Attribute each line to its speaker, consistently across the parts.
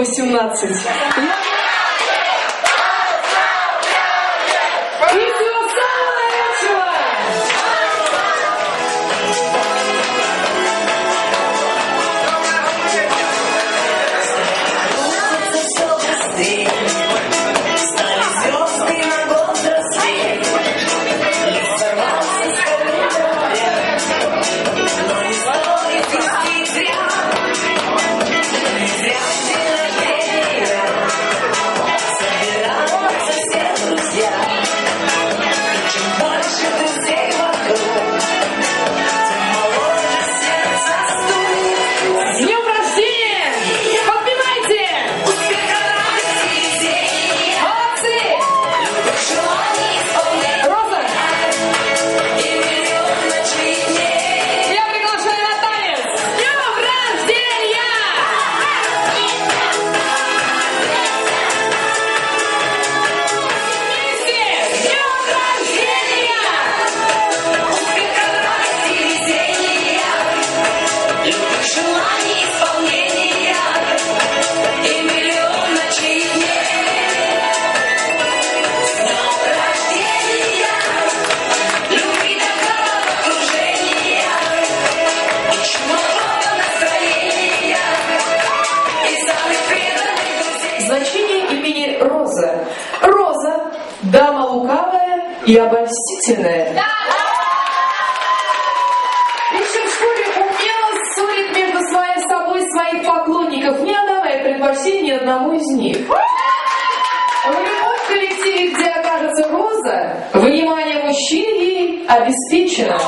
Speaker 1: 18. Значение имени Роза. Роза – дама лукавая и обольстительная. Еще в школе умело ссорит между собой своих поклонников, не отдавая предпочтение одному из них. В любом коллективе, где окажется Роза, внимание мужчин ей обеспечено.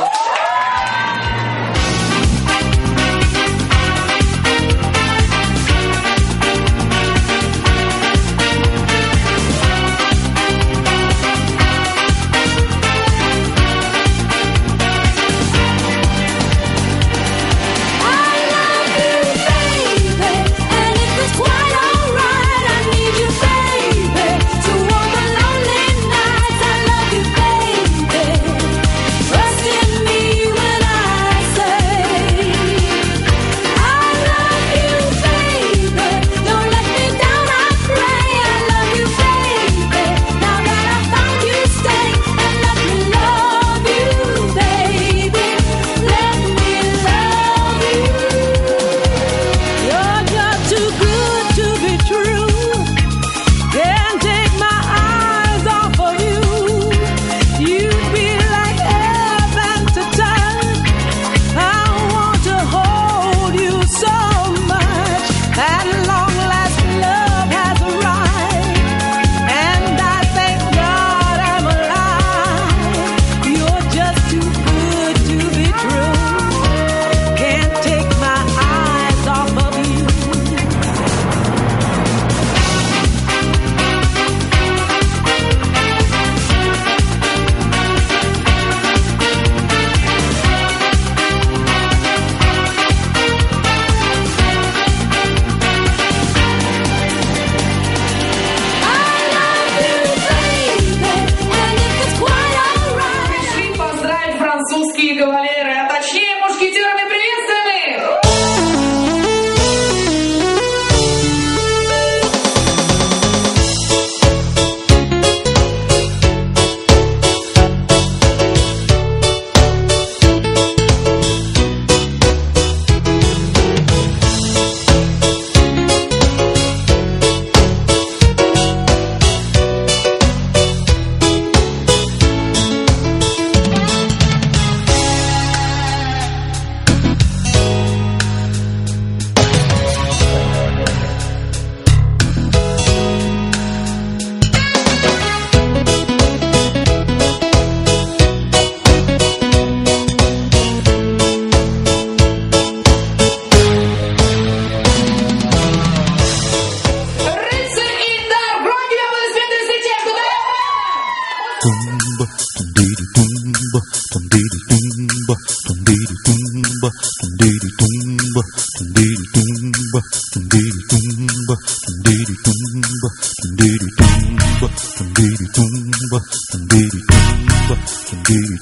Speaker 1: Кавалеры, а точнее мушкетерами приветственные!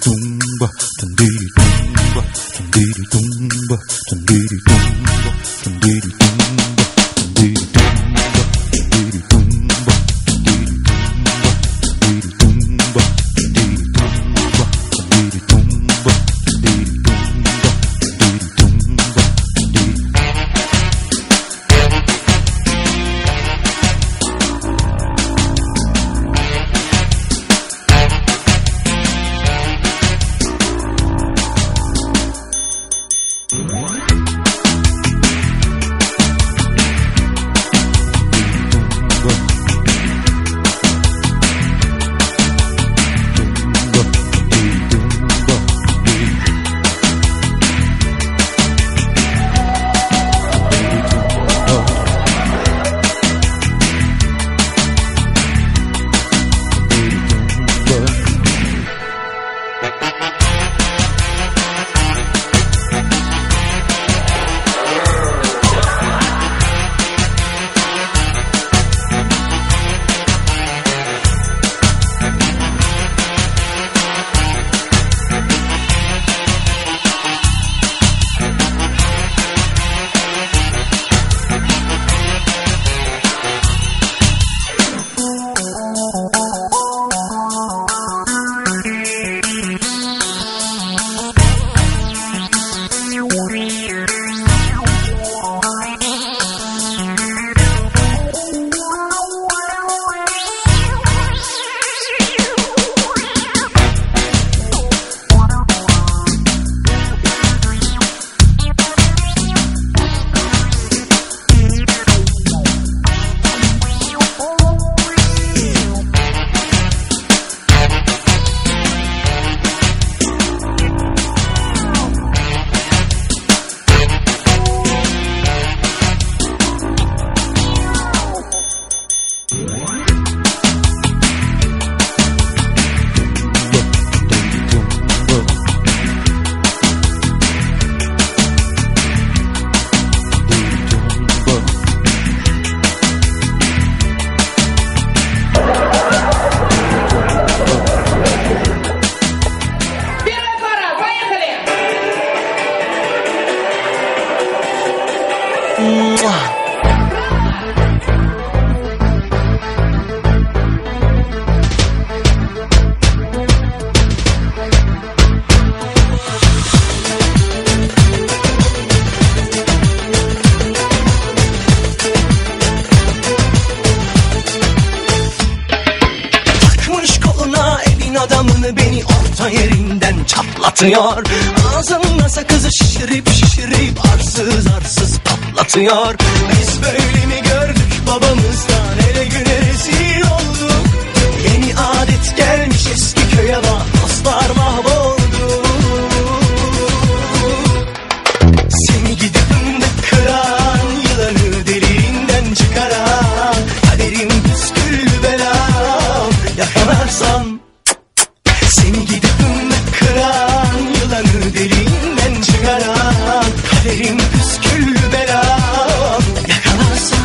Speaker 2: tumba, çatlatıyor. Ağzında sakızı şişirip şişirip arsız arsız patlatıyor. Biz böyle mi gördük babamızdan, hele güne rezil olduk. Yeni adet gelmiş eski köye bak, dostlar mahvoldu. Seni gidip fındık kıran, yılanı deliğinden çıkaran, kaderim püsküllü belam yakalarsan. Seni gidip fındık kıran, yılanı deliğinden çıkaran, kaderim püsküllü belam yakalarsan.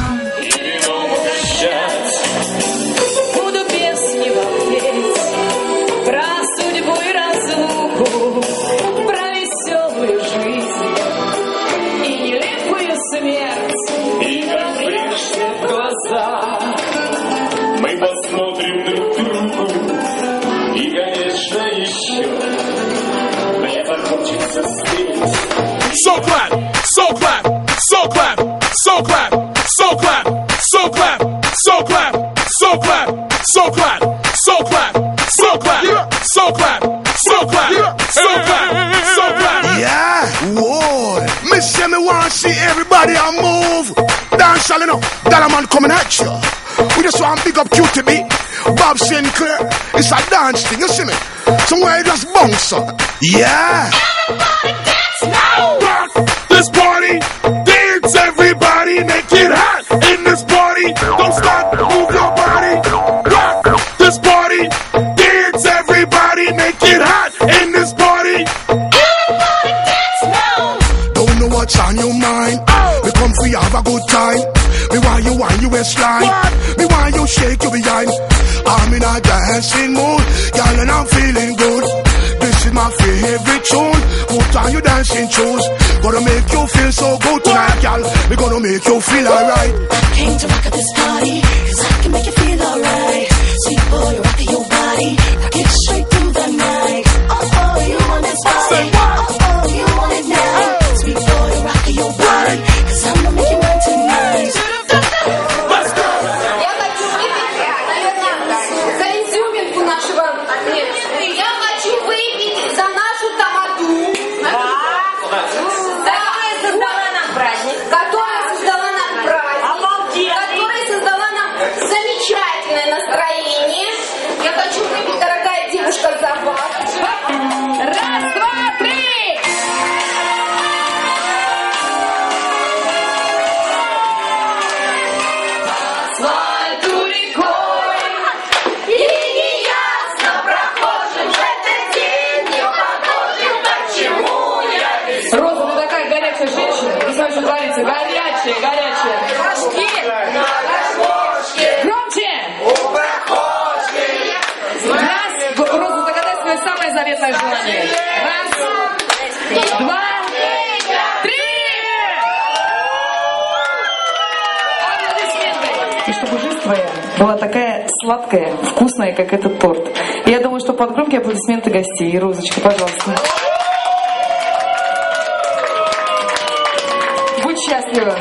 Speaker 1: Буду песни петь про судьбу и разлуку, про веселую жизнь и нелепую смерть.
Speaker 3: И как прежде в глаза мы посмотрим друг другу, и, конечно, еще мне захочется спеть.
Speaker 4: So clap, so clap, so clap, so clap, so clap, so clap, so clap, so clap, so clap, so clap, so clap, so clap, so clap, so clap, so clap.
Speaker 5: Yeah, whoa. Me say me want to see everybody a move. Dance all enough, that a man coming at you. We just want to big up QTB, Bob Sinclair. It's a dance thing, you see me? Somewhere you just bounce up. Yeah.
Speaker 4: Everybody dance now. Rock this party, dance everybody, make it hot in this party. Don't stop, move your body. Rock this party, dance everybody, make it hot in this party.
Speaker 3: Everybody dance now.
Speaker 5: Don't know what's on your mind. We come for you have a good time. Me want you on your waistline. Me want you shake your behind. I'm in a dancing mood, y'all, and I'm feeling good. This is my favorite tune. Put on your dancing shoes. Gonna make you feel so good tonight, y'all. We gonna make you feel alright.
Speaker 6: I came to rock at this party, 'cause I can make you feel alright. Sweet boy, rock your body, rock it straight through the night. Oh, oh, you want this body? Oh, oh, you want it now? Sweet boy, rock your body, 'cause I'm gonna make you mine tonight.
Speaker 4: Let's go.
Speaker 1: Я хочу выпить, наверное, за изюминку нашего... Нет, я хочу выпить за нашу тамаду. Которая создала нам праздник. Которая создала нам праздник. Которая создала нам замечательное настроение. Я хочу выпить, дорогая девушка, за вас. Раз, два, три! Асфальту рекой, и неясно прохожим в этот день не похожим, почему я без... Роза, ты такая горячая женщина. Не знаю, что творится. Горячая, горячая. Рожки! Громче! Раз, Роза, загадай свое самое заветное желание. Раз, два, три! Аплодисменты! И чтобы жизнь твоя была такая сладкая, вкусная, как этот торт. И я думаю, что под громкие аплодисменты гостей. И Розочка, пожалуйста. Будь счастлива.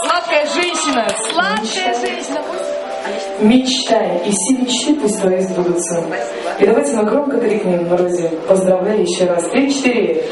Speaker 1: Сладкая женщина. Сладкая женщина. Мечтай, и все мечты пусть твои сбудутся. И давайте мы громко крикнем Розе. Поздравляю еще раз. 3-4.